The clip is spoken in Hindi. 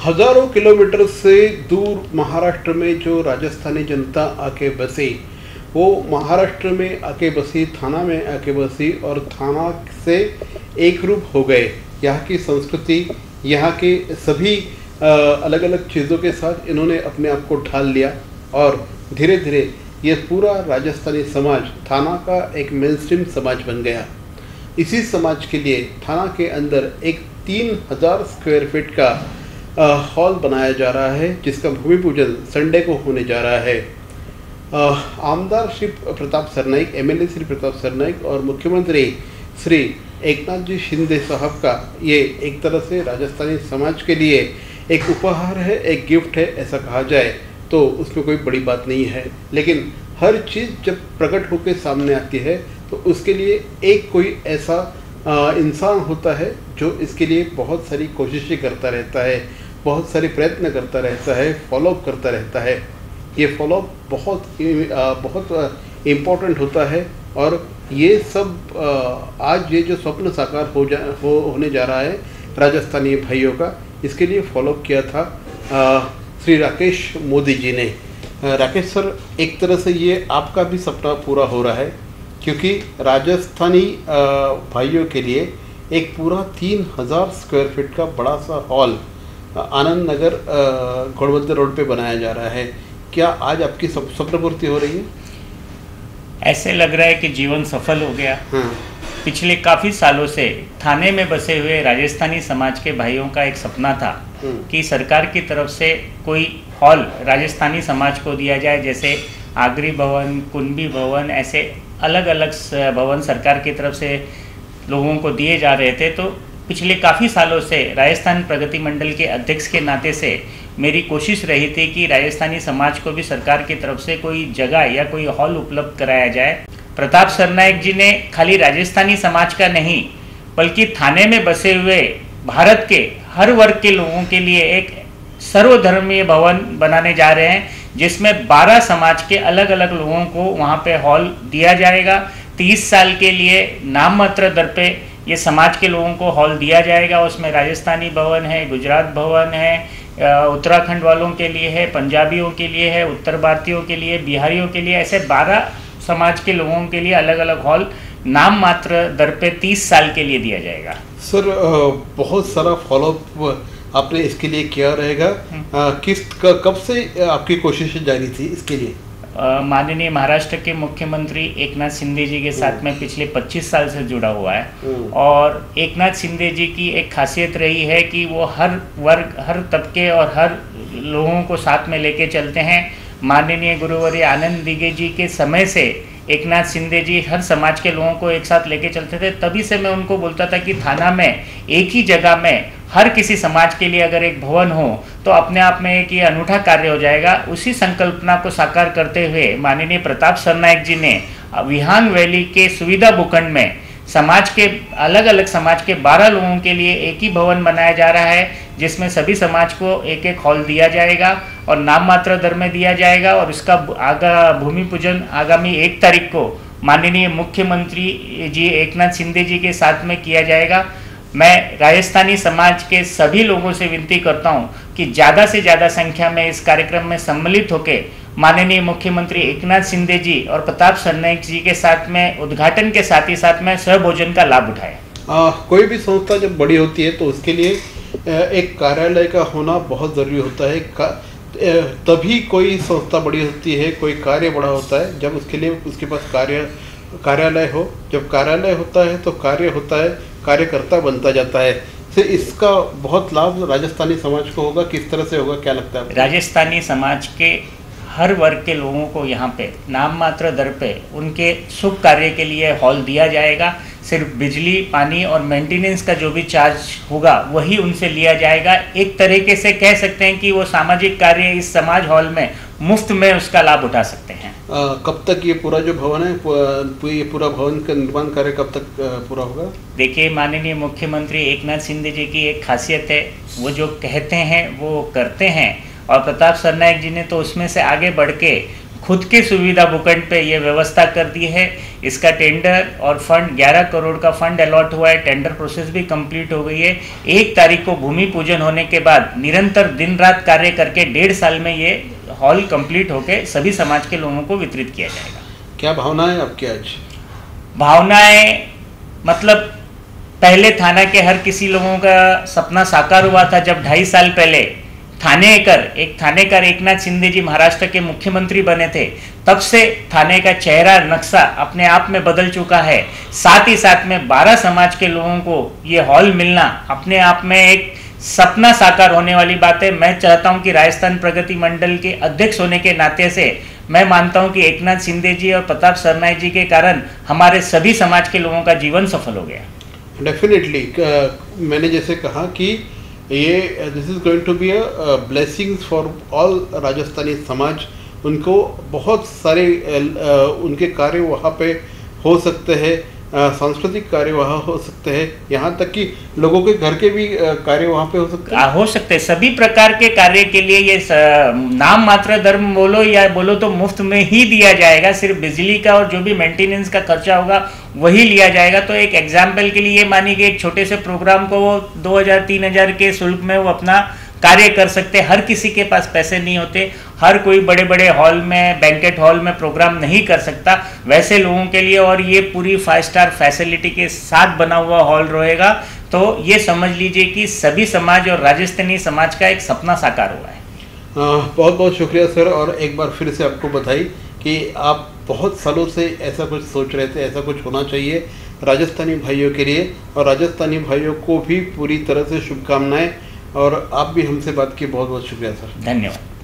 हजारों किलोमीटर से दूर महाराष्ट्र में जो राजस्थानी जनता आके बसी, वो महाराष्ट्र में आके बसी, थाना में आके बसी और थाना से एक रूप हो गए। यहाँ की संस्कृति, यहाँ के सभी अलग अलग चीज़ों के साथ इन्होंने अपने आप को ढाल लिया और धीरे धीरे ये पूरा राजस्थानी समाज थाना का एक मेनस्ट्रीम समाज बन गया। इसी समाज के लिए थाना के अंदर एक 3000 स्क्वायर फीट का हॉल बनाया जा रहा है, जिसका भूमि पूजन संडे को होने जा रहा है। आमदार श्री प्रताप सरनाईक, एमएलए श्री प्रताप सरनाईक और मुख्यमंत्री श्री एकनाथ जी शिंदे साहब का ये एक तरह से राजस्थानी समाज के लिए एक उपहार है, एक गिफ्ट है, ऐसा कहा जाए तो उसमें कोई बड़ी बात नहीं है। लेकिन हर चीज़ जब प्रकट होकर सामने आती है तो उसके लिए एक कोई ऐसा इंसान होता है जो इसके लिए बहुत सारी कोशिशें करता रहता है, बहुत सारे प्रयत्न करता रहता है, फॉलोअप करता रहता है। ये फॉलोअप बहुत इम्पोर्टेंट होता है और ये सब आज ये जो स्वप्न साकार होने जा रहा है राजस्थानी भाइयों का, इसके लिए फॉलोअप किया था श्री राकेश मोदी जी ने। राकेश सर, एक तरह से ये आपका भी सपना पूरा हो रहा है, क्योंकि राजस्थानी भाइयों के लिए एक पूरा 3000 स्क्वायर फीट का बड़ा सा हॉल आनंद नगर घोड़बंदर रोड पे बनाया जा रहा है। क्या आज आपकी स्वप्न पूर्ति हो रही है? ऐसे लग रहा है कि जीवन सफल हो गया। पिछले काफ़ी सालों से थाने में बसे हुए राजस्थानी समाज के भाइयों का एक सपना था कि सरकार की तरफ से कोई हॉल राजस्थानी समाज को दिया जाए, जैसे आगरी भवन, कुंभी भवन, ऐसे अलग अलग भवन सरकार की तरफ से लोगों को दिए जा रहे थे। तो पिछले काफ़ी सालों से राजस्थान प्रगति मंडल के अध्यक्ष के नाते से मेरी कोशिश रही थी कि राजस्थानी समाज को भी सरकार की तरफ से कोई जगह या कोई हॉल उपलब्ध कराया जाए। प्रताप सरनाईक जी ने खाली राजस्थानी समाज का नहीं बल्कि थाने में बसे हुए भारत के हर वर्ग के लोगों के लिए एक सर्वधर्मीय भवन बनाने जा रहे हैं, जिसमें 12 समाज के अलग अलग लोगों को वहाँ पे हॉल दिया जाएगा। 30 साल के लिए नाम मात्र दर पे ये समाज के लोगों को हॉल दिया जाएगा। उसमें राजस्थानी भवन है, गुजरात भवन है, उत्तराखंड वालों के लिए है, पंजाबियों के लिए है, उत्तर भारतीयों के लिए, बिहारियों के लिए, ऐसे 12 समाज के लोगों के लिए अलग अलग हॉल नाम मात्र दर पे 30 साल के लिए दिया जाएगा। सर, बहुत सारा फॉलोअप आपने इसके लिए किया रहेगा। कब से आपकी कोशिशें जारी थी इसके लिए? माननीय महाराष्ट्र के मुख्यमंत्री एकनाथ शिंदे जी के साथ में पिछले 25 साल से जुड़ा हुआ है और एकनाथ शिंदे जी की एक खासियत रही है कि वो हर वर्ग, हर तबके और हर लोगों को साथ में लेके चलते हैं। माननीय गुरुवर्य आनंद दिघे जी के समय से एकनाथ शिंदे जी हर समाज के लोगों को एक साथ लेके चलते थे। तभी से मैं उनको बोलता था कि थाना में एक ही जगह में हर किसी समाज के लिए अगर एक भवन हो तो अपने आप में एक ये अनूठा कार्य हो जाएगा। उसी संकल्पना को साकार करते हुए माननीय प्रताप सरनाईक जी ने विहांग वैली के सुविधा भूखंड में समाज के अलग अलग समाज के 12 लोगों के लिए एक ही भवन बनाया जा रहा है, जिसमें सभी समाज को एक एक हॉल दिया जाएगा और नाम मात्र दर में दिया जाएगा। और इसका भूमि पूजन आगामी 1 तारीख को माननीय मुख्यमंत्री जी एकनाथ शिंदे जी के साथ में किया जाएगा। मैं राजस्थानी समाज के सभी लोगों से विनती करता हूं कि ज़्यादा से ज़्यादा संख्या में इस कार्यक्रम में सम्मिलित होकर माननीय मुख्यमंत्री एकनाथ शिंदे जी और प्रताप सरनाईक जी के साथ में उद्घाटन के साथ ही साथ में सहभोजन का लाभ उठाएं। कोई भी संस्था जब बड़ी होती है तो उसके लिए एक कार्यालय का होना बहुत ज़रूरी होता है। तभी कोई संस्था बड़ी होती है, कोई कार्य बड़ा होता है जब उसके लिए उसके पास कार्यालय हो। जब कार्यालय होता है तो कार्य होता है, कार्यकर्ता बनता जाता है। तो इसका बहुत लाभ राजस्थानी समाज को होगा। किस तरह से होगा, क्या लगता है? राजस्थानी समाज के हर वर्ग के लोगों को यहाँ पे नाम मात्र दर पे उनके शुभ कार्य के लिए हॉल दिया जाएगा। सिर्फ बिजली, पानी और मेंटेनेंस का जो भी चार्ज होगा वही उनसे लिया जाएगा। एक तरीके से कह सकते हैं कि वो सामाजिक कार्य इस समाज हॉल में मुफ्त में उसका लाभ उठा सकते हैं। कब तक ये पूरा जो भवन है, ये पूरा भवन का निर्माण कार्य कब तक पूरा होगा? देखिए, माननीय मुख्यमंत्री एकनाथ शिंदे जी की एक खासियत है, वो जो कहते हैं वो करते हैं और प्रताप सरनाईक जी ने तो उसमें से आगे बढ़ के खुद की सुविधा भूखंड पे ये व्यवस्था कर दी है। इसका टेंडर और फंड 11 करोड़ का फंड अलॉट हुआ है। टेंडर प्रोसेस भी कंप्लीट हो गई है। 1 तारीख को भूमि पूजन होने के बाद निरंतर दिन रात कार्य करके 1.5 साल में ये हॉल कंप्लीट होके सभी समाज के लोगों को वितरित किया जाएगा। क्या भावना है आपकी आज? भावनाएं मतलब पहले थाना के हर किसी लोगों का सपना साकार हुआ था जब 2.5 साल पहले थानेकर एकनाथ शिंदे जी महाराष्ट्र के मुख्यमंत्री बने थे। तब से थाने का चेहरा नक्शा अपने आप में बदल चुका है। साथ ही साथ में 12 समाज के लोगों को ये हॉल मिलना अपने आप में एक सपना साकार होने वाली बात है। मैं चाहता हूं कि राजस्थान प्रगति मंडल के अध्यक्ष होने के नाते से मैं मानता हूं कि एकनाथ शिंदे जी और प्रताप सरनाईक जी के कारण हमारे सभी समाज के लोगों का जीवन सफल हो गया। डेफिनेटली मैंने जैसे कहा कि ये this is going to be a blessings for all Rajasthani समाज। उनको बहुत सारे उनके कार्य वहाँ पे हो सकते हैं, सांस्कृतिक कार्य वहाँ हो सकते हैं, यहाँ तक कि लोगों के घर के भी कार्य वहाँ पे हो सकते हैं। सभी प्रकार के कार्य के लिए ये नाम मात्र धर्म बोलो तो मुफ्त में ही दिया जाएगा। सिर्फ बिजली का और जो भी मेंटेनेंस का खर्चा होगा वही लिया जाएगा। तो एक एग्जाम्पल के लिए मानिए कि एक छोटे से प्रोग्राम को वो 2000-3000 के शुल्क में वो अपना कार्य कर सकते। हर किसी के पास पैसे नहीं होते, हर कोई बड़े बड़े हॉल में, बैंकेट हॉल में प्रोग्राम नहीं कर सकता। वैसे लोगों के लिए और ये पूरी 5 स्टार फैसिलिटी के साथ बना हुआ हॉल रहेगा। तो ये समझ लीजिए कि सभी समाज और राजस्थानी समाज का एक सपना साकार हुआ है। बहुत बहुत शुक्रिया सर, और एक बार फिर से आपको बधाई कि आप बहुत सालों से ऐसा कुछ सोच रहे थे, ऐसा कुछ होना चाहिए राजस्थानी भाइयों के लिए, और राजस्थानी भाइयों को भी पूरी तरह से शुभकामनाएं। और आप भी हमसे बात की बहुत बहुत शुक्रिया सर। धन्यवाद।